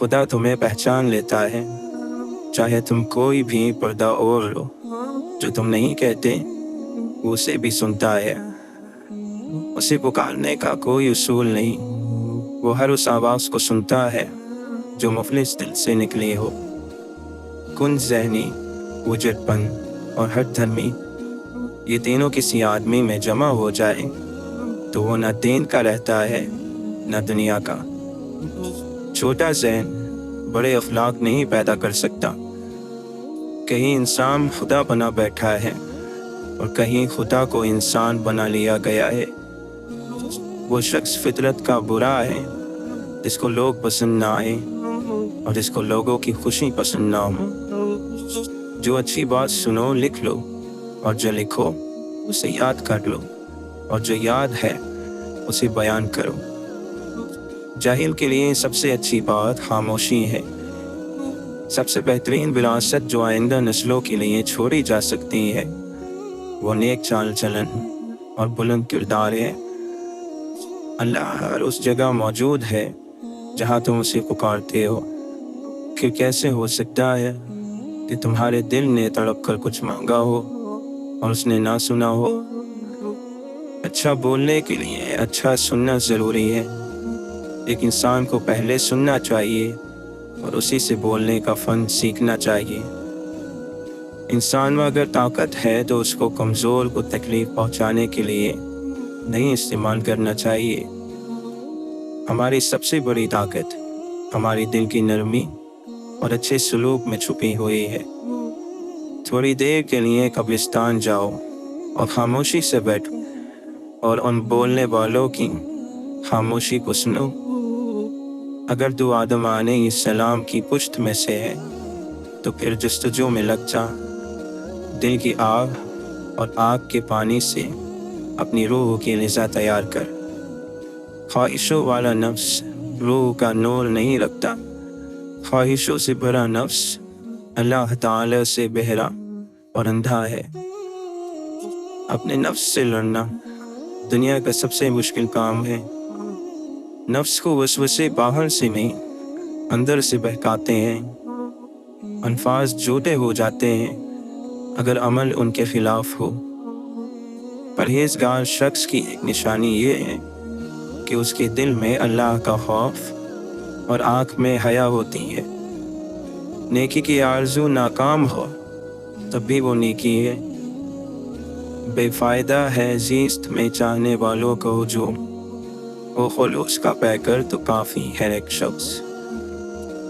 खुदा तुम्हें पहचान लेता है, चाहे तुम कोई भी पर्दा ओढ़ लो। जो तुम नहीं कहते वो उसे भी सुनता है। उसे पुकारने का कोई उसूल नहीं, वो हर उस आवाज़ को सुनता है जो मुफलिस दिल से निकली हो। कुन ज़हनी, उजड़पन और हर धर्मी, ये तीनों किसी आदमी में जमा हो जाए तो वो न दीन का रहता है न दुनिया का। छोटा ज़हन बड़े अखलाक नहीं पैदा कर सकता। कहीं इंसान खुदा बना बैठा है और कहीं खुदा को इंसान बना लिया गया है। वो शख्स फितरत का बुरा है जिसको लोग पसंद ना आए और जिसको लोगों की खुशी पसंद ना हो। जो अच्छी बात सुनो लिख लो, और जो लिखो उसे याद कर लो, और जो याद है उसे बयान करो। जाहिल के लिए सबसे अच्छी बात खामोशी है। सबसे बेहतरीन विरासत जो आइंदा नस्लों के लिए छोड़ी जा सकती है वो नेक चाल चलन और बुलंद किरदार है। अल्लाह हर उस जगह मौजूद है जहाँ तुम उसे पुकारते हो। फिर कैसे हो सकता है कि तुम्हारे दिल ने तड़प कर कुछ मांगा हो और उसने ना सुना हो? अच्छा बोलने के लिए अच्छा सुनना ज़रूरी है। एक इंसान को पहले सुनना चाहिए और उसी से बोलने का फ़न सीखना चाहिए। इंसान में अगर ताकत है तो उसको कमज़ोर को तकलीफ़ पहुंचाने के लिए नहीं इस्तेमाल करना चाहिए। हमारी सबसे बड़ी ताकत हमारी दिल की नरमी और अच्छे सलूक में छुपी हुई है। थोड़ी देर के लिए कब्रिस्तान जाओ और खामोशी से बैठो और उन बोलने वालों की खामोशी को सुनो। अगर तू आदम अलैहिस्सलाम की पुश्त में से है तो फिर जस्तजू में लग जा। दिल की आग और आग के पानी से अपनी रूह की ग़िज़ा तैयार कर। ख्वाहिशों वाला नफ्स रूह का नूर नहीं रखता। ख्वाहिशों से भरा नफ्स अल्लाह ताला से बहरा और अंधा है। अपने नफ्स से लड़ना दुनिया का सबसे मुश्किल काम है। नफ्स को वसवसे बाहर से नहीं अंदर से बहकाते हैं। अल्फाज झूठे हो जाते हैं अगर अमल उनके खिलाफ हो। परहेजगार शख्स की एक निशानी ये है कि उसके दिल में अल्लाह का खौफ और आँख में हया होती है। नेकी की आरज़ू नाकाम हो तब भी वो नेकी है। बेफ़ायदा है ज़ीस्त में चाहने वालों को हुजूम, वो खुलूस का पैकर तो काफ़ी है एक शख्स।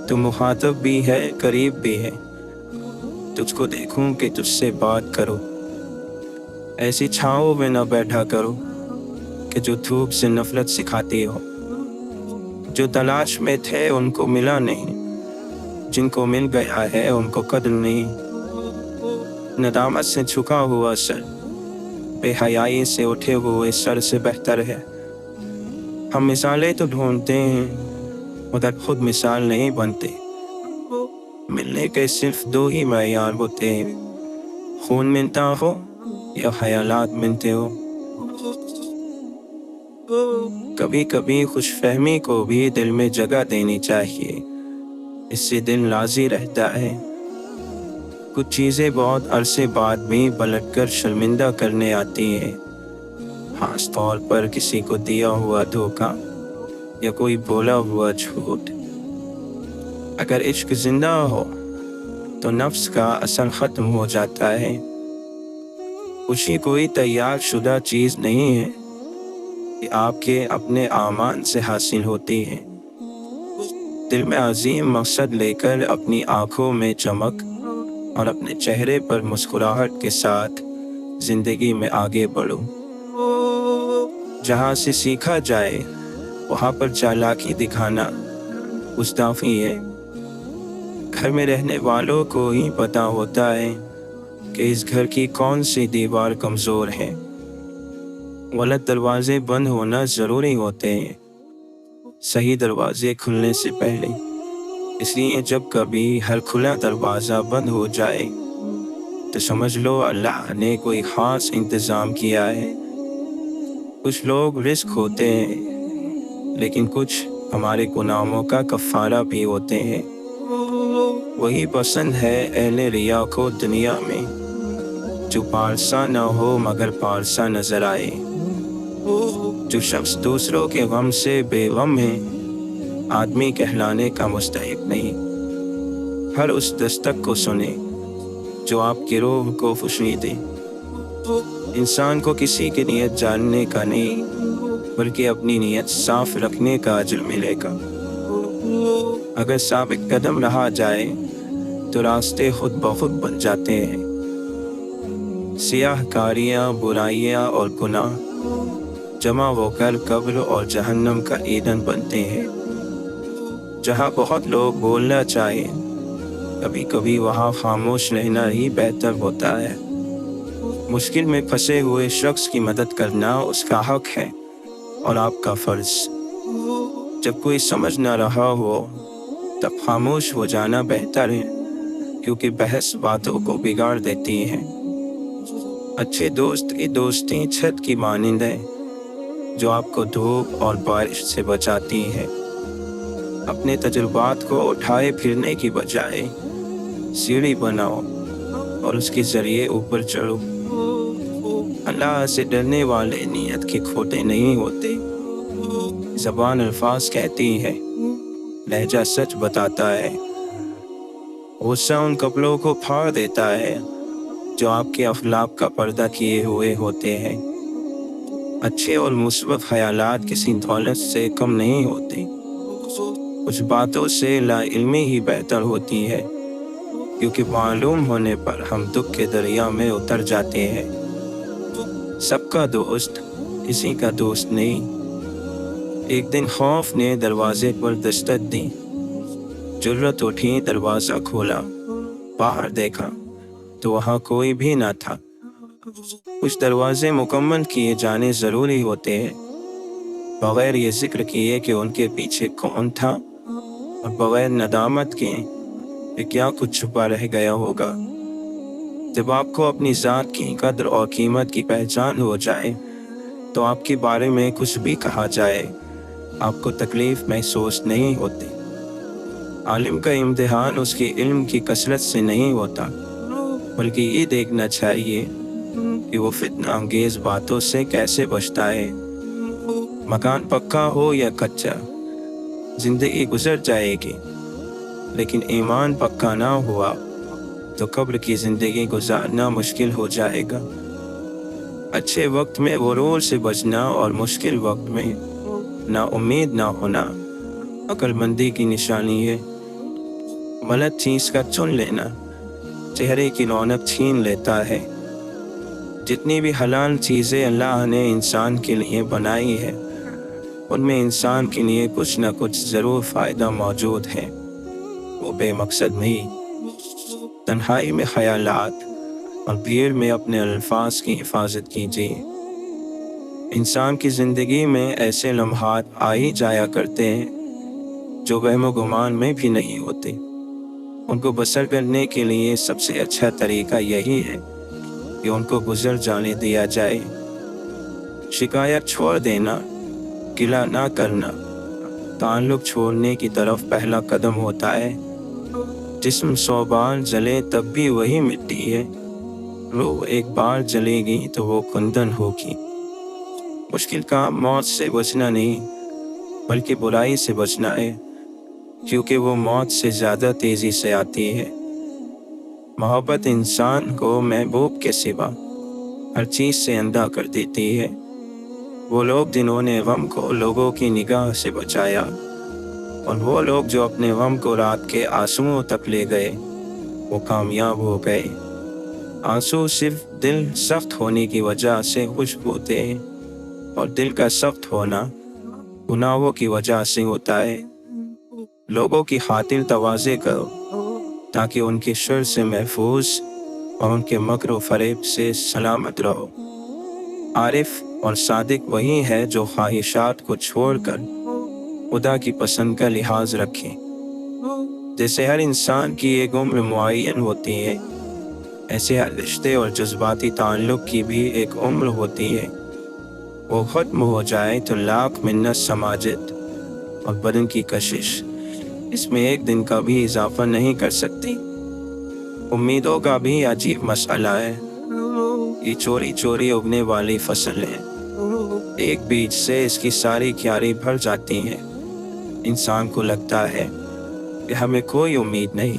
तू मुखातब भी है करीब भी है, तुझको देखूं कि तुझसे बात करो। ऐसी छाँव में न बैठा करो कि जो धूप से नफरत सिखाती हो। जो तलाश में थे उनको मिला नहीं, जिनको मिल गया है उनको कदर नहीं। नदामत से झुका हुआ सर बेहयाई से उठे हुए सर से बेहतर है। हम मिसालें तो ढूंढते हैं मगर खुद मिसाल नहीं बनते। मिलने के सिर्फ दो ही मयार होते हैं, खून मिलता हो या ख्यालात मिलते हो। कभी कभी खुशफहमी को भी दिल में जगह देनी चाहिए, इससे दिल राज़ी रहता है। कुछ चीज़ें बहुत अरसे बाद भी पलटकर शर्मिंदा करने आती हैं, खास तौर पर किसी को दिया हुआ धोखा या कोई बोला हुआ झूठ। अगर इश्क जिंदा हो तो नफ्स का असर ख़त्म हो जाता है। खुशी कोई तैयार शुदा चीज़ नहीं है कि आपके अपने आमान से हासिल होती है। दिल में अजीम मकसद लेकर अपनी आँखों में चमक और अपने चेहरे पर मुस्कुराहट के साथ ज़िंदगी में आगे बढ़ो। जहाँ से सीखा जाए वहाँ पर चालाकी दिखाना गुस्ताखी है। घर में रहने वालों को ही पता होता है कि इस घर की कौन सी दीवार कमज़ोर है। गलत दरवाजे बंद होना ज़रूरी होते हैं, सही दरवाजे खुलने से पहले। इसलिए जब कभी हर खुला दरवाज़ा बंद हो जाए तो समझ लो अल्लाह ने कोई ख़ास इंतज़ाम किया है। कुछ लोग रिस्क होते हैं लेकिन कुछ ہمارے گناہوں کا کفارہ بھی ہوتے ہیں۔ وہی پسند ہے اہل ریا کو دنیا میں، جو پارسا نہ ہو مگر پارسا نظر آئے۔ جو شخص دوسروں کے غم سے بے غم ہے، آدمی کہلانے کا مستحق نہیں۔ ہر اس دستک کو سنے جو آپ کی روح کو خوشی دے۔ انسان کو کسی کی نیت جاننے کا نہیں، بلکہ اپنی نیت صاف رکھنے کا اجر ملے گا۔ اگر ثابت قدم رہا جائے تو راستے خود بخود بن جاتے ہیں۔ سیاہ کاریاں، برائیاں اور گناہ جمع ہو کر قبر اور جہنم کا ایندھن بنتے ہیں۔ جہاں بہت لوگ بولنا چاہیں، کبھی کبھی وہاں خاموش رہنا ہی بہتر ہوتا ہے۔ مشکل میں پھنسے ہوئے شخص کی مدد کرنا اس کا حق ہے اور آپ کا فرض۔ جب کوئی سمجھ نہ رہا ہو تب خاموش ہو جانا بہتر ہے، کیونکہ بحث باتوں کو بگاڑ دیتی ہے۔ اچھے دوست کی دوستی چھت کی مانند ہے جو آپ کو دھوپ اور بارش سے بچاتی ہے۔ اپنے تجربات کو اٹھائے پھرنے کی بجائے سیڑھی بناؤ اور اس کے ذریعے اوپر چڑھو۔ اللہ سے ڈرنے والے نیت کے کھوٹے نہیں ہوتے۔ زبان الفاظ کہتی ہے، لہجہ سچ بتاتا ہے۔ غصہ ان کپڑوں کو پھاڑ دیتا ہے جو آپ کے اخلاق کا پردہ کیے ہوئے ہوتے ہیں۔ اچھے اور مثبت خیالات کسی دولت سے کم نہیں ہوتے۔ کچھ باتوں سے لا علمی ہی بہتر ہوتی ہے، کیونکہ معلوم ہونے پر ہم دکھ کے دریا میں اتر جاتے ہیں۔ سب کا دوست کسی کا دوست نہیں۔ ایک دن خوف نے دروازے پر دستک دی۔ جرأت اٹھی، دروازہ کھولا، باہر دیکھا تو وہاں کوئی بھی نہ تھا۔ کچھ دروازے مکمل کیے جانے ضروری ہوتے ہیں، بغیر یہ ذکر کیے کہ ان کے پیچھے کون تھا، اور بغیر ندامت کے کہ کیا کچھ چھپا رہ گیا ہوگا۔ جب آپ کو اپنی ذات کی قدر اور قیمت کی پہچان ہو جائے تو آپ کے بارے میں کچھ بھی کہا جائے آپ کو تکلیف محسوس نہیں ہوتی۔ عالم کا امتحان اس کے علم کی کثرت سے نہیں ہوتا، بلکہ یہ دیکھنا چاہیے کہ وہ فتنہ انگیز باتوں سے کیسے بچتا ہے۔ مکان پکا ہو یا کچا، زندگی گزر جائے گی، لیکن ایمان پکا نہ ہوا تو قبر کی زندگی گزارنا مشکل ہو جائے گا۔ اچھے وقت میں غرور سے بچنا اور مشکل وقت میں نا امید نہ ہونا عقل مندی کی نشانی ہے۔ غلط چیز کا چن لینا چہرے کی رونق چھین لیتا ہے۔ جتنی بھی حلال چیزیں اللہ نے انسان کے لیے بنائی ہے، ان میں انسان کے لیے کچھ نہ کچھ ضرور فائدہ موجود ہے، وہ بے مقصد نہیں۔ تنہائی میں خیالات اور بھیڑ میں اپنے الفاظ کی حفاظت کیجیے۔ انسان کی زندگی میں ایسے لمحات آ ہی جایا کرتے ہیں جو وہم و گمان میں بھی نہیں ہوتے۔ ان کو بسر کرنے کے لیے سب سے اچھا طریقہ یہی ہے کہ ان کو گزر جانے دیا جائے۔ شکایت چھوڑ دینا، گلہ نہ کرنا تعلق چھوڑنے کی طرف پہلا قدم ہوتا ہے۔ جسم 100 بار جلے تب بھی وہی مٹی ہے، روح ایک بار جلے گی تو وہ کندن ہوگی۔ مشکل کام موت سے بچنا نہیں، بلکہ برائی سے بچنا ہے، کیونکہ وہ موت سے زیادہ تیزی سے آتی ہے۔ محبت انسان کو محبوب کے سوا ہر چیز سے اندھا کر دیتی ہے۔ وہ لوگ جنہوں نے غم کو لوگوں کی نگاہ سے بچایا، اور وہ لوگ جو اپنے غم کو رات کے آنسوؤں تک لے گئے، وہ کامیاب ہو گئے۔ آنسو صرف دل سخت ہونے کی وجہ سے خشک ہوتے ہیں، اور دل کا سخت ہونا گناہوں کی وجہ سے ہوتا ہے۔ لوگوں کی خاطر تواضع کرو تاکہ ان کے شر سے محفوظ اور ان کے مکر و فریب سے سلامت رہو۔ عارف اور صادق وہی ہے جو خواہشات کو چھوڑ کر خدا کی پسند کا لحاظ رکھے۔ جیسے ہر انسان کی ایک عمر معین ہوتی ہے، ایسے ہر رشتے اور جذباتی تعلق کی بھی ایک عمر ہوتی ہے۔ وہ ختم ہو جائے تو لاکھ منت سماجت، اور بدن کی کشش اس میں ایک دن کا بھی اضافہ نہیں کر سکتی۔ امیدوں کا بھی عجیب مسئلہ ہے، یہ چوری چوری اگنے والی فصل ہے، ایک بیج سے اس کی ساری کیاری بھر جاتی ہیں۔ انسان کو لگتا ہے کہ ہمیں کوئی امید نہیں،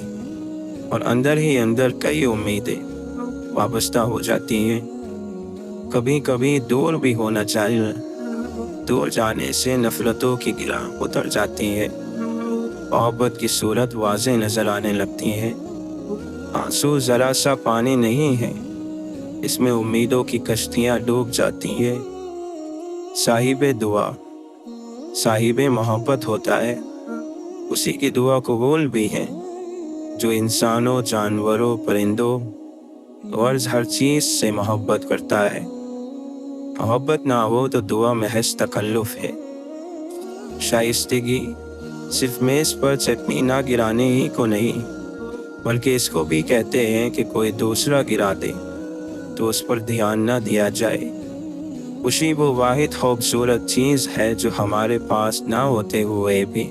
اور اندر ہی اندر کئی امیدیں وابستہ ہو جاتی ہیں۔ کبھی کبھی دور بھی ہونا چاہیے، دور جانے سے نفرتوں کی گرہ اتر جاتی ہے، محبت کی صورت واضح نظر آنے لگتی ہے۔ آنسو ذرا سا پانی نہیں ہے، اس میں امیدوں کی کشتیاں ڈوب جاتی ہیں۔ صاحب دعا صاحب محبت ہوتا ہے، اسی کی دعا قبول بھی ہے، جو انسانوں، جانوروں، پرندوں اور ہر چیز سے محبت کرتا ہے۔ محبت نہ ہو تو دعا محض تکلف ہے۔ شائستگی صرف میز پر چٹنی نہ گرانے ہی کو نہیں، بلکہ اس کو بھی کہتے ہیں کہ کوئی دوسرا گرا دے تو اس پر دھیان نہ دیا جائے۔ خوشی وہ واحد خوبصورت چیز ہے جو ہمارے پاس نہ ہوتے ہوئے بھی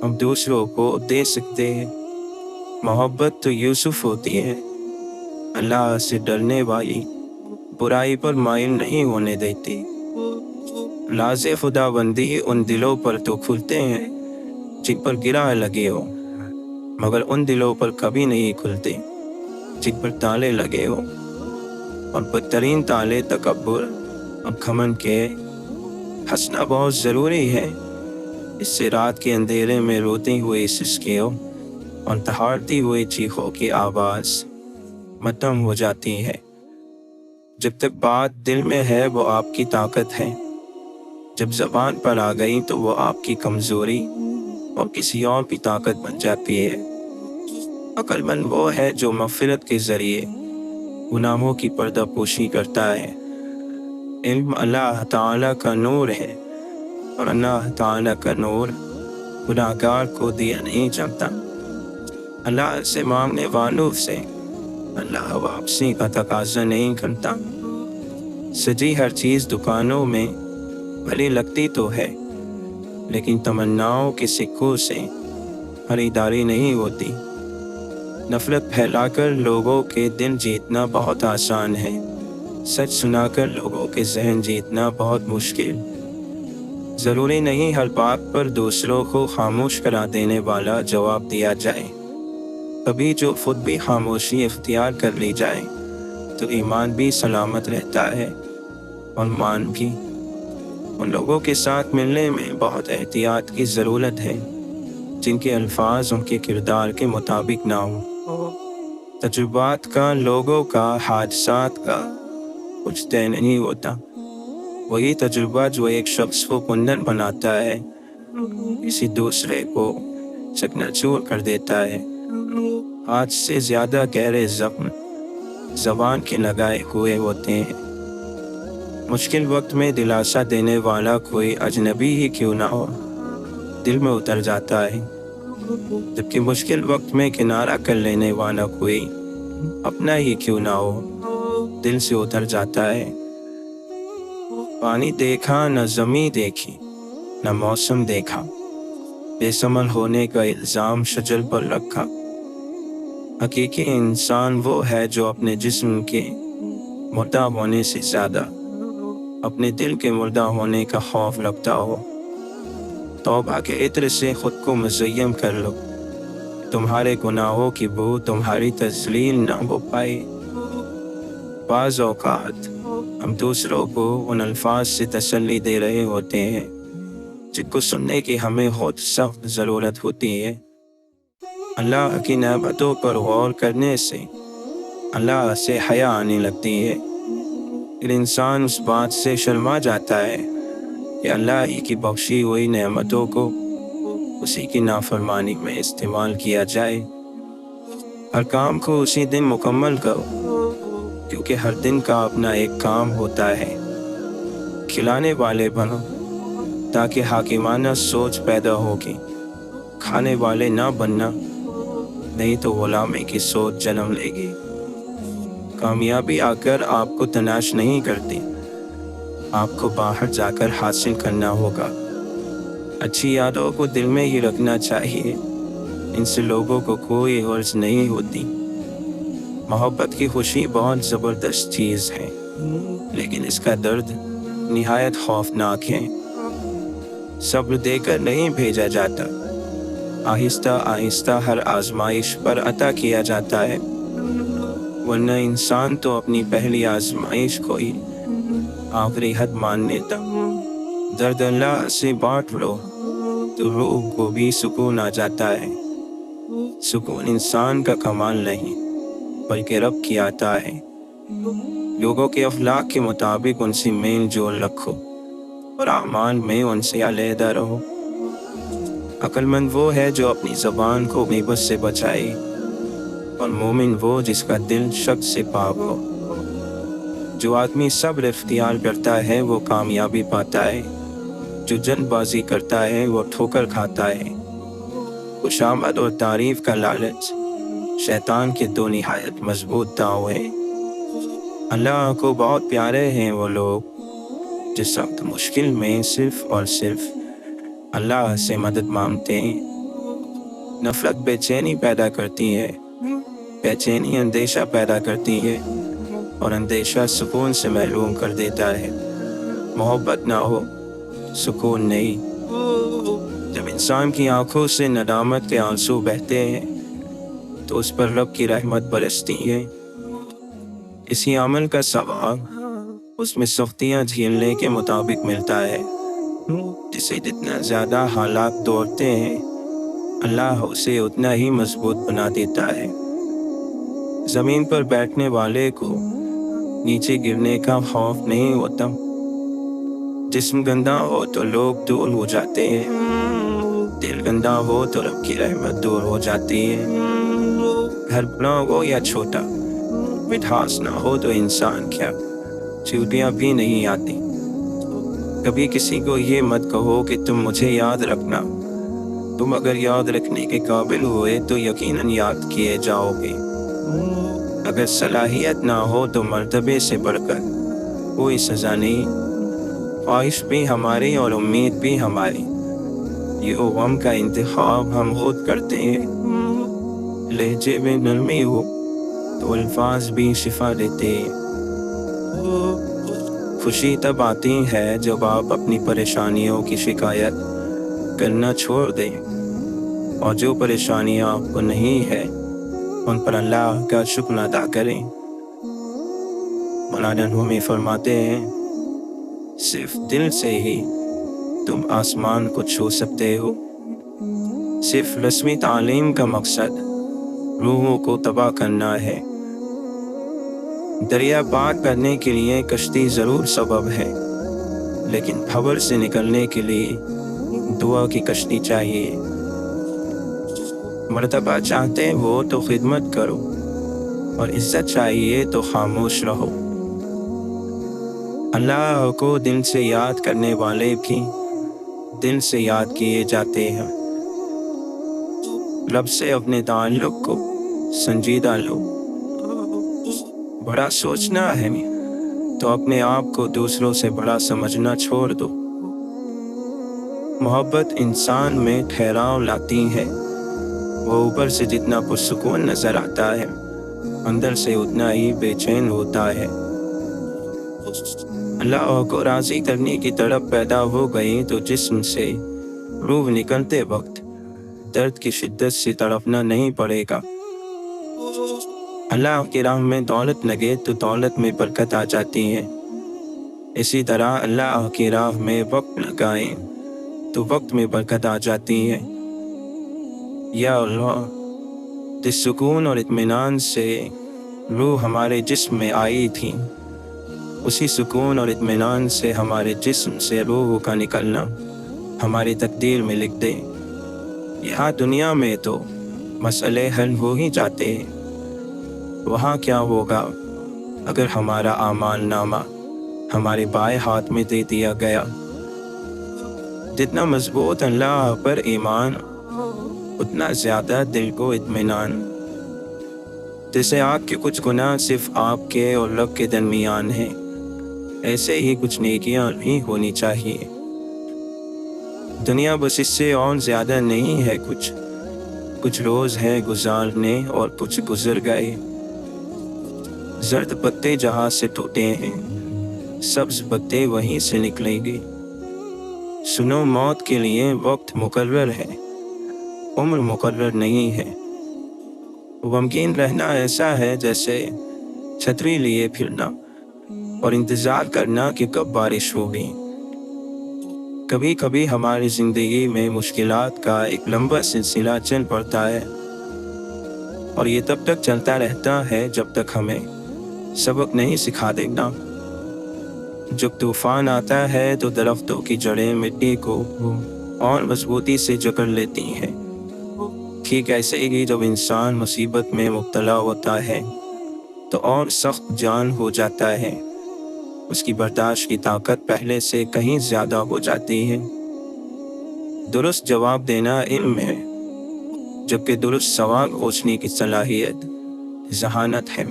ہم دوسروں کو دے سکتے ہیں۔ محبت تو یوسف ہوتی ہے، اللہ سے ڈرنے والی، برائی پر مائل نہیں ہونے دیتی۔ راز خدا بندی ان دلوں پر تو کھلتے ہیں جن پر گرہ لگے ہو، مگر ان دلوں پر کبھی نہیں کھلتے جن پر تالے لگے ہو، اور بدترین تالے تکبر اور گھمنڈ کے۔ ہنسنا بہت ضروری ہے، اس سے رات کے اندھیرے میں روتی ہوئی سسکیوں اور دہاڑتی ہوئی چیخوں کی آواز مدھم ہو جاتی ہے۔ جب تک بات دل میں ہے وہ آپ کی طاقت ہے، جب زبان پر آ گئی تو وہ آپ کی کمزوری اور کسی اور کی طاقت بن جاتی ہے۔ عقل مند وہ ہے جو مغفرت کے ذریعے گناہوں کی پردہ پوشی کرتا ہے۔ علم اللہ تعالیٰ کا نور ہے، اور اللہ تعالیٰ کا نور گناہگار کو دیا نہیں جاتا۔ اللہ سے مانگنے والوں سے اللہ واپسی کا تقاضا نہیں کرتا۔ سجی ہر چیز دکانوں میں بھلی لگتی تو ہے، لیکن تمناؤں کے سکوں سے خریداری نہیں ہوتی۔ نفرت پھیلا کر لوگوں کے دل جیتنا بہت آسان ہے، سچ سنا کر لوگوں کے ذہن جیتنا بہت مشکل۔ ضروری نہیں ہر بات پر دوسروں کو خاموش کرا دینے والا جواب دیا جائے، کبھی جو خود بھی خاموشی اختیار کر لی جائے تو ایمان بھی سلامت رہتا ہے، اور مان بھی۔ ان لوگوں کے ساتھ ملنے میں بہت احتیاط کی ضرورت ہے جن کے الفاظ ان کے کردار کے مطابق نہ ہوں۔ تجربات کا، لوگوں کا، حادثات کا کچھ طے نہیں ہوتا۔ وہی تجربہ جو ایک شخص کو کندن بناتا ہے کسی دوسرے کو چکنا-چور کر دیتا ہے۔ آج سے زیادہ گہرے زخم زبان کے لگائے ہوئے ہوتے ہیں۔ مشکل وقت میں دلاسا دینے والا کوئی اجنبی ہی کیوں نہ ہو، دل میں اتر جاتا ہے، جبکہ مشکل وقت میں کنارہ کر لینے والا کوئی اپنا ہی کیوں نہ ہو، دل سے اتر جاتا ہے۔ پانی دیکھا نہ زمیں دیکھی نہ موسم دیکھا، بے ثمر ہونے کا الزام شجر پر رکھا۔ حقیقی انسان وہ ہے جو اپنے جسم کے مردہ ہونے سے زیادہ اپنے دل کے مردہ ہونے کا خوف رکھتا ہو۔ توبہ کے عطر سے خود کو مزین کر لو، تمہارے گناہوں کی بو تمہاری تذلیل نہ ہو پائے۔ بعض اوقات ہم دوسروں کو ان الفاظ سے تسلی دے رہے ہوتے ہیں جن کو سننے کی ہمیں خود سخت ضرورت ہوتی ہے۔ اللہ کی نعمتوں پر غور کرنے سے اللہ سے حیا آنے لگتی ہے، پھر انسان اس بات سے شرما جاتا ہے کہ اللہ ہی کی بخشی ہوئی نعمتوں کو اسی کی نافرمانی میں استعمال کیا جائے۔ ہر کام کو اسی دن مکمل کرو، کیونکہ ہر دن کا اپنا ایک کام ہوتا ہے۔ کھلانے والے بنو تاکہ حاکمانہ سوچ پیدا ہوگی، کھانے والے نہ بننا، نہیں تو غلامی کی سوچ جنم لے گی۔ کامیابی آ کر آپ کو تلاش نہیں کرتی، آپ کو باہر جا کر حاصل کرنا ہوگا۔ अच्छी यादों को दिल में ही रखना चाहिए, इनसे लोगों को कोई गर्ज नहीं होती। मोहब्बत की खुशी बहुत ज़बरदस्त चीज़ है, लेकिन इसका दर्द निहायत खौफनाक है। सब्र देकर नहीं भेजा जाता, आहिस्ता आहिस्ता हर आजमाइश पर अता किया जाता है, वरना इंसान तो अपनी पहली आजमाइश को ही आखिरी हद मान लेता। दर्द अल्लाह से बांट लो तो रूह को भी सुकून आ जाता है। सुकून इंसान का कमाल नहीं बल्कि रब की आता है। लोगों के अखलाक के मुताबिक उनसे मेल जोल रखो और आमाल में उनसे अलहदा रहो। अक्लमंद वो है जो अपनी ज़बान को गीबत से बचाए, और मोमिन वो जिसका दिल शक से पाक हो। जो आदमी सब्र इख्तियार करता है वो कामयाबी पाता है, जो जल्दबाजी करता है वो ठोकर खाता है। खुशामद और तारीफ का लालच शैतान के दो निहायत मजबूत दाव है। अल्लाह को बहुत प्यारे हैं वो लोग जिस वक्त मुश्किल में सिर्फ और सिर्फ अल्लाह से मदद मांगते हैं। नफरत बेचैनी पैदा करती है, बेचैनी अंदेशा पैदा करती है, और अंदेशा सुकून से महरूम कर देता है। मोहब्बत ना हो सुकून नहीं। जब इंसान की आंखों से नदामत के आंसू बहते हैं तो उस पर रब की रहमत बरसती है। इसी अमल का सवाब उसमें सख्तियाँ झेलने के मुताबिक मिलता है। जिसे जितना ज़्यादा हालात तोड़ते हैं अल्लाह उसे उतना ही मजबूत बना देता है। ज़मीन पर बैठने वाले को नीचे गिरने का खौफ नहीं होता। जिस्म गंदा हो तो लोग दूर हो जाते हैं, दिल गंदा हो तो रब की रहमत दूर हो जाती है। घर बड़ा हो या छोटा, मिठास ना हो तो इंसान क्या चूतियाँ भी नहीं आती। कभी किसी को ये मत कहो कि तुम मुझे याद रखना। तुम अगर याद रखने के काबिल हुए तो यकीनन याद किए जाओगे। अगर सलाहियत ना हो तो मर्तबे से बढ़कर कोई सज़ा नहीं। ख्वाहिश भी हमारी और उम्मीद भी हमारी, ये गम का इंतखाब हम खुद करते हैं। लहजे में नरमी हो तो अल्फाज भी शिफा देते हैं। खुशी तब आती है जब आप अपनी परेशानियों की शिकायत करना छोड़ दें, और जो परेशानियां आपको नहीं है उन पर अल्लाह का शुक्र अदा करें। मौलाना रूमी फरमाते हैं, सिर्फ दिल से ही तुम आसमान को छू सकते हो। सिर्फ रस्मी तालीम का मकसद रूहों को तबाह करना है। दरिया पार करने के लिए कश्ती ज़रूर सबब है, लेकिन खबर से निकलने के लिए दुआ की कश्ती चाहिए। मर्तबा चाहते हो तो खिदमत करो, और इज्जत चाहिए तो खामोश रहो। अल्लाह को दिल से याद करने वाले भी दिल से याद किए जाते हैं। रब से अपने ताल्लुक को संजीदा लो। बड़ा सोचना है तो अपने आप को दूसरों से बड़ा समझना छोड़ दो। मोहब्बत इंसान में ठहराव लाती है। वो ऊपर से जितना पुरसुकून नजर आता है अंदर से उतना ही बेचैन होता है। अल्लाह को राज़ी करने की तड़प पैदा हो गई तो जिस्म से रूह निकलते वक्त दर्द की शिद्दत से तड़पना नहीं पड़ेगा। अल्लाह की राह में दौलत लगे तो दौलत में बरकत आ जाती है। इसी तरह अल्लाह की राह में वक्त लगाएं तो वक्त में बरकत आ जाती है। या अल्लाह, जिस सुकून और इत्मीनान से रूह हमारे जिस्म में आई थी, उसी सुकून और इत्मीनान से हमारे जिस्म से रूह का निकलना हमारी तकदीर में लिख दे। यहाँ दुनिया में तो मसले हल हो ही जाते हैं, वहाँ क्या होगा अगर हमारा आमाल नामा हमारे बाएं हाथ में दे दिया गया। जितना मजबूत अल्लाह पर ईमान उतना ज़्यादा दिल को इत्मीनान। जैसे आपके कुछ गुनाह सिर्फ आपके और रब के दरमियान हैं, ऐसे ही कुछ नेकियां भी होनी चाहिए। दुनिया बस इससे और ज्यादा नहीं है कुछ रोज है गुजारने और कुछ गुजर गए। जर्द पत्ते जहां से टूटे हैं सब्ज पत्ते वहीं से निकलेंगे। सुनो मौत के लिए वक्त मुकर्रर है, उम्र मुकर्रर नहीं है। गमगीन रहना ऐसा है जैसे छतरी लिए फिरना और इंतजार करना कि कब बारिश होगी। कभी कभी हमारी जिंदगी में मुश्किलात का एक लंबा सिलसिला चल पड़ता है और ये तब तक चलता रहता है जब तक हमें सबक नहीं सिखा देना। जब तूफान आता है तो दरख्तों की जड़ें मिट्टी को और मजबूती से जकड़ लेती हैं। ठीक ऐसे ही जब इंसान मुसीबत में मुब्तला होता है तो और सख्त जान हो जाता है, उसकी बर्दाश्त की ताकत पहले से कहीं ज्यादा हो जाती है। दुरुस्त जवाब देना इल्म है, जबकि दुरुस्त सवाल पूछने की सलाहियत जहानत है।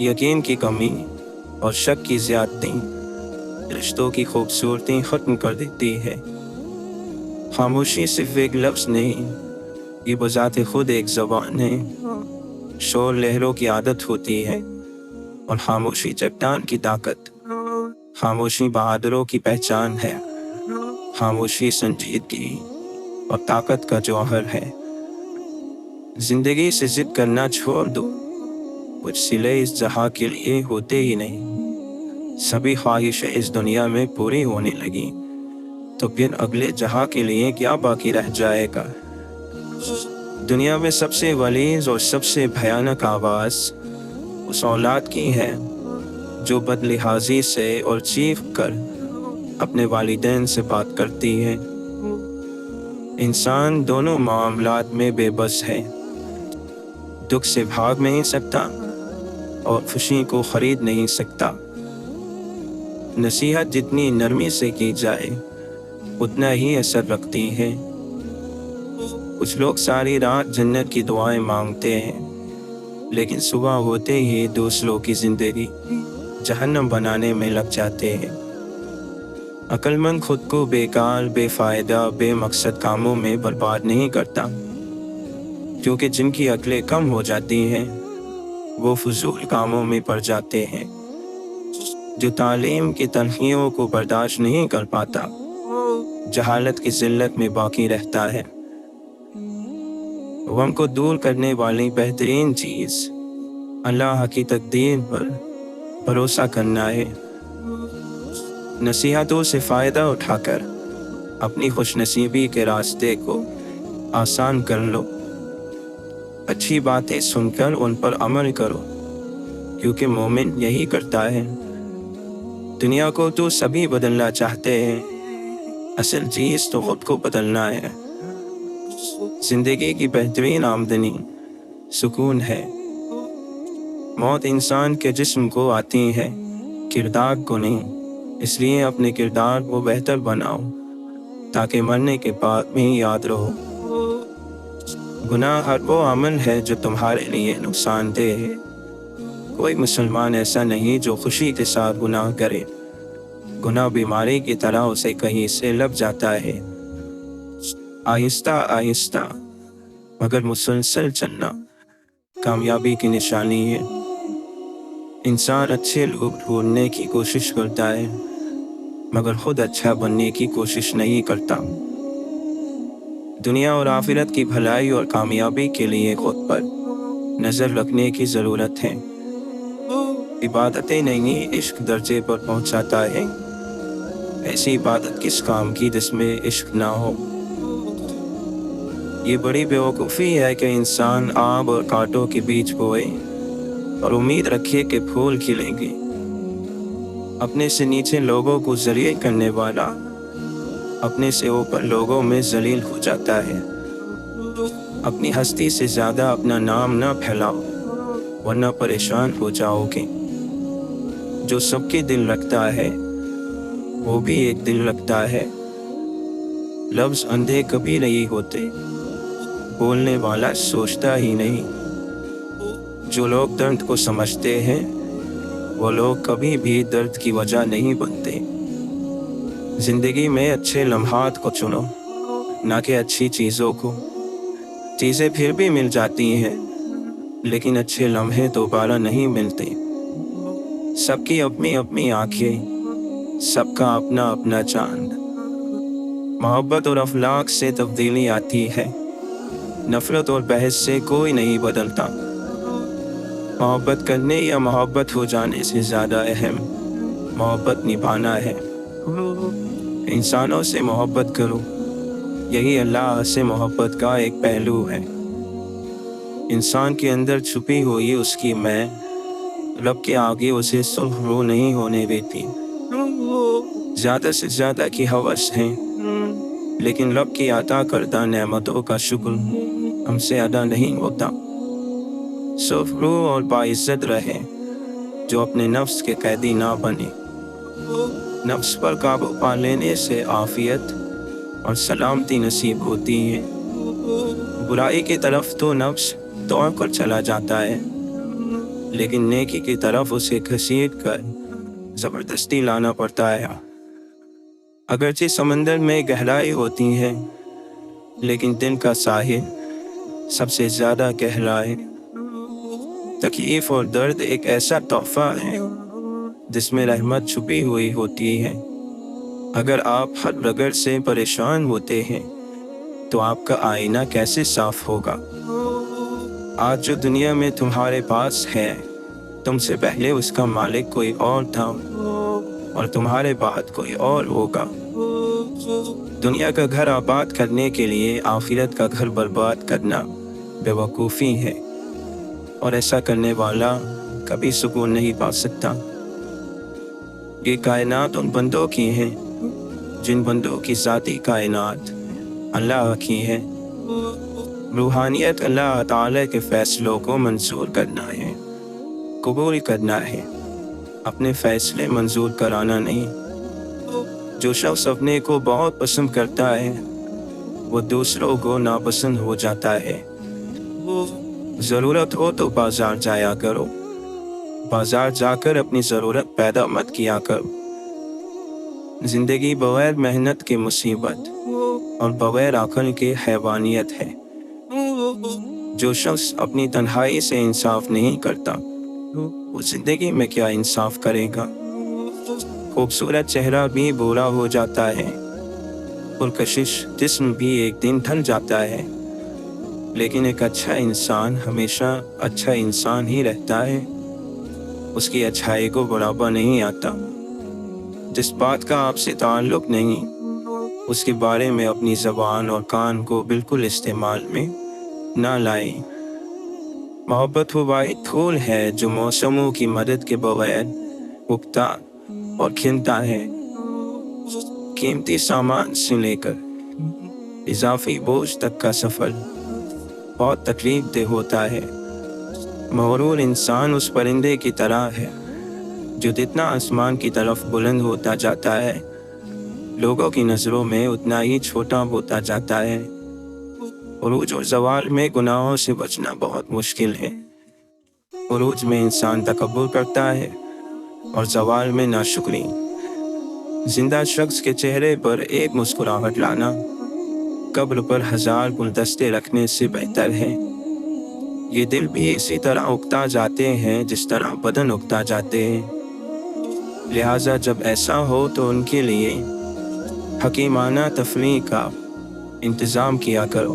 यकीन की कमी और शक की ज्यादती रिश्तों की खूबसूरती खत्म कर देती है। खामोशी सिर्फ एक लफ्ज़ नहीं, ये बजाते खुद एक ज़बान है। शोर लहरों की आदत होती है और खामोशी चट्टान की ताकत। खामोशी बहादुरों की पहचान है, खामोशी संजीदगी और ताकत का जौहर है। जिंदगी से जिद करना छोड़ दो, कुछ सिले इस जहां के लिए होते ही नहीं। सभी ख्वाहिशें इस दुनिया में पूरी होने लगी तो फिर अगले जहां के लिए क्या बाकी रह जाएगा। दुनिया में सबसे वलीज़ और सबसे भयानक आवाज़ उस औलाद की है जो बदलिहाजी से और चीख कर अपने वालिदैन से बात करती है। इंसान दोनों मामलात में बेबस है, दुख से भाग नहीं सकता और खुशी को खरीद नहीं सकता। नसीहत जितनी नरमी से की जाए उतना ही असर रखती है। कुछ लोग सारी रात जन्नत की दुआएं मांगते हैं, लेकिन सुबह होते ही दूसरों की जिंदगी जहन्नम बनाने में लग जाते हैं। अक्लमंद खुद को बेकार, बेफायदा, बेमकसद कामों में बर्बाद नहीं करता, क्योंकि जिनकी अक्लें कम हो जाती हैं वो फजूल कामों में पड़ जाते हैं। जो तालीम की तन्खियों को बर्दाश्त नहीं कर पाता जहालत की जिल्लत में बाकी रहता है। गम को दूर करने वाली बेहतरीन चीज़ अल्लाह की तकदीर पर भरोसा करना है। नसीहतों से फ़ायदा उठाकर अपनी खुशनसीबी के रास्ते को आसान कर लो। अच्छी बातें सुनकर उन पर अमल करो, क्योंकि मोमिन यही करता है। दुनिया को तो सभी बदलना चाहते हैं, असल चीज़ तो खुद को बदलना है। जिंदगी की बेहतरीन आमदनी सुकून है। मौत इंसान के जिस्म को आती है, किरदार को नहीं। इसलिए अपने किरदार को बेहतर बनाओ ताकि मरने के बाद भी याद रहो। गुनाह हर वो अमल है जो तुम्हारे लिए नुकसानदेह है। कोई मुसलमान ऐसा नहीं जो खुशी के साथ गुनाह करे। गुनाह बीमारी की तरह उसे कहीं से लग जाता है। आहिस्ता आहिस्ता मगर मुसलसल चलना कामयाबी की निशानी है। इंसान अच्छे लोग ढूंढने की कोशिश करता है, मगर खुद अच्छा बनने की कोशिश नहीं करता। दुनिया और आखिरत की भलाई और कामयाबी के लिए खुद पर नज़र रखने की ज़रूरत है। इबादतें नहीं इश्क दर्जे पर पहुंचाता है। ऐसी इबादत किस काम की जिसमें इश्क ना हो। ये बड़ी बेवकूफ़ी है कि इंसान आग और कांटों के बीच बोए और उम्मीद रखे कि फूल खिलेंगे। अपने से नीचे लोगों को जलील करने वाला अपने से ऊपर लोगों में जलील हो जाता है। अपनी हस्ती से ज़्यादा अपना नाम ना फैलाओ, वरना परेशान हो जाओगे। जो सबके दिल रखता है वो भी एक दिल रखता है। लफ्ज़ अंधे कभी नहीं होते, बोलने वाला सोचता ही नहीं। जो लोग दर्द को समझते हैं वो लोग कभी भी दर्द की वजह नहीं बनते। जिंदगी में अच्छे लम्हात को चुनो, ना कि अच्छी चीज़ों को। चीज़ें फिर भी मिल जाती हैं, लेकिन अच्छे लम्हे दोबारा नहीं मिलते। सबकी अपनी अपनी आंखें, सबका अपना अपना चांद। मोहब्बत और अखलाक से तब्दीली आती है, नफरत और बहस से कोई नहीं बदलता। मोहब्बत करने या मोहब्बत हो जाने से ज़्यादा अहम मोहब्बत निभाना है। इंसानों से मोहब्बत करो, यही अल्लाह से मोहब्बत का एक पहलू है। इंसान के अंदर छुपी हुई उसकी मैं रब के आगे उसे सुलह नहीं होने देती। ज़्यादा से ज़्यादा की हवस है, लेकिन रब की अता करदा नेमतों का शुक्र हमसे अदा नहीं होता। सुलह और बाइज्जत रहे जो अपने नफ्स के कैदी ना बने। नफ्स पर काबू पा लेने से आफियत और सलामती नसीब होती है। बुराई की तरफ तो नफ्स दौड़ कर चला जाता है, लेकिन नेकी की तरफ उसे घसीट कर ज़बरदस्ती लाना पड़ता है। अगरचे समंदर में गहराई होती है, लेकिन दिल का साहिल सबसे ज़्यादा गहरा है। तकलीफ और दर्द एक ऐसा तोहफा है जिसमें रहमत छुपी हुई होती है। अगर आप हर रगड़ से परेशान होते हैं तो आपका आईना कैसे साफ होगा। आज जो दुनिया में तुम्हारे पास है, तुमसे पहले उसका मालिक कोई और था और तुम्हारे बाद कोई और होगा। दुनिया का घर आबाद करने के लिए आखिरत का घर बर्बाद करना बेवकूफ़ी है, और ऐसा करने वाला कभी सुकून नहीं पा सकता। ये कायनात उन बंदों की है जिन बंदों की ज़ाती कायनात अल्लाह की है। रूहानियत अल्लाह ताला के फ़ैसलों को मंजूर करना है, कबूल करना है, अपने फ़ैसले मंजूर कराना नहीं। जो शख्स अपने को बहुत पसंद करता है वो दूसरों को नापसंद हो जाता है। ज़रूरत हो तो बाज़ार जाया करो, बाज़ार जाकर अपनी ज़रूरत पैदा मत किया करो। ज़िंदगी बगैर मेहनत के मुसीबत और बगैर अक़ल के हैवानियत है। जो शख्स अपनी तन्हाई से इंसाफ नहीं करता वो ज़िंदगी में क्या इंसाफ करेगा। खूबसूरत चेहरा भी बुरा हो जाता है, पुरकशिश जिस्म भी एक दिन ढल जाता है, लेकिन एक अच्छा इंसान हमेशा अच्छा इंसान ही रहता है। उसकी अच्छाई को बढ़ावा नहीं आता। जिस बात का आपसे ताल्लुक़ नहीं, उसके बारे में अपनी ज़बान और कान को बिल्कुल इस्तेमाल में ना लाएं। मोहब्बत वो वाहिद फूल है जो मौसमों की मदद के बगैर उगता और खिलता है। कीमती सामान से लेकर इजाफी बोझ तक का सफ़र बहुत तकलीफदेह होता है। मगरूर इंसान उस परिंदे की तरह है जो जितना आसमान की तरफ बुलंद होता जाता है, लोगों की नज़रों में उतना ही छोटा होता जाता है। उरूज और ज़वाल में गुनाहों से बचना बहुत मुश्किल है। उरूज में इंसान तकब्बुर करता है और ज़वाल में नाशुक्री। जिंदा शख्स के चेहरे पर एक मुस्कुराहट लाना कब्र पर 1000 गुलदस्ते रखने से बेहतर है। ये दिल भी इसी तरह उगता जाते हैं जिस तरह बदन उगता जाते हैं। लिहाजा जब ऐसा हो तो उनके लिए हकीमाना तफरीह का इंतज़ाम किया करो।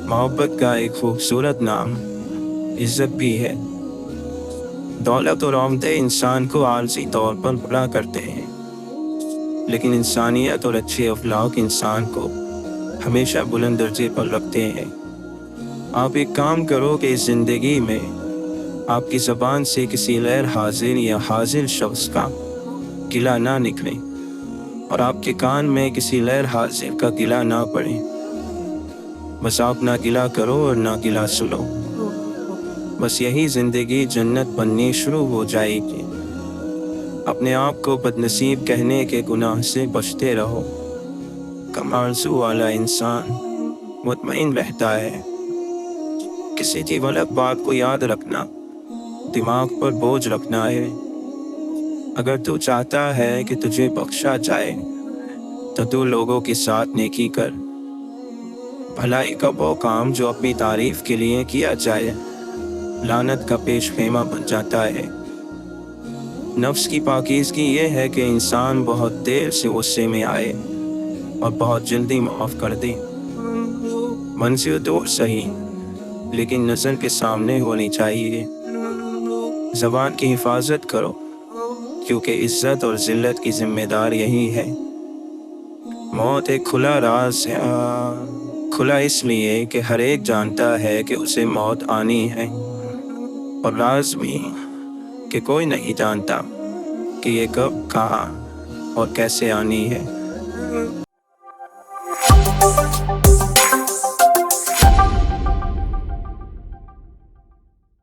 मोहब्बत का एक खूबसूरत नाम इज्जत भी है। दौलत और औमदे इंसान को आलसी तौर पर बड़ा करते हैं, लेकिन इंसानियत और अच्छे अखलाक इंसान को हमेशा बुलंद दर्जे पर रखते हैं। आप एक काम करो कि इस ज़िंदगी में आपकी ज़बान से किसी गैर हाजिर या हाजिर शख्स का गिला ना निकले और आपके कान में किसी गैर हाजिर का गिला ना पड़े। बस आप ना गिला करो और ना गिला सुनो। बस यही ज़िंदगी जन्नत बननी शुरू हो जाएगी। अपने आप को बदनसीब कहने के गुनाह से बचते रहो। कम आरज़ू वाला इंसान मुतमईन रहता है। किसी की गलत बात को याद रखना दिमाग पर बोझ रखना है। अगर तू चाहता है कि तुझे बख्शा जाए तो तू लोगों के साथ नेकी कर। भलाई का वो काम जो अपनी तारीफ के लिए किया जाए लानत का पेश खेमा बन जाता है। नफ्स की पाकीज़गी ये है कि इंसान बहुत देर से गुस्से में आए और बहुत जल्दी माफ़ कर दे। मंजिल दूर सही लेकिन नज़र के सामने होनी चाहिए। ज़बान की हिफाजत करो क्योंकि इज़्ज़त और ज़िल्लत की ज़िम्मेदार यही है। मौत एक खुला राज है, खुला इसलिए कि हर एक जानता है कि उसे मौत आनी है, और राज भी कि कोई नहीं जानता कि ये कब, कहाँ और कैसे आनी है।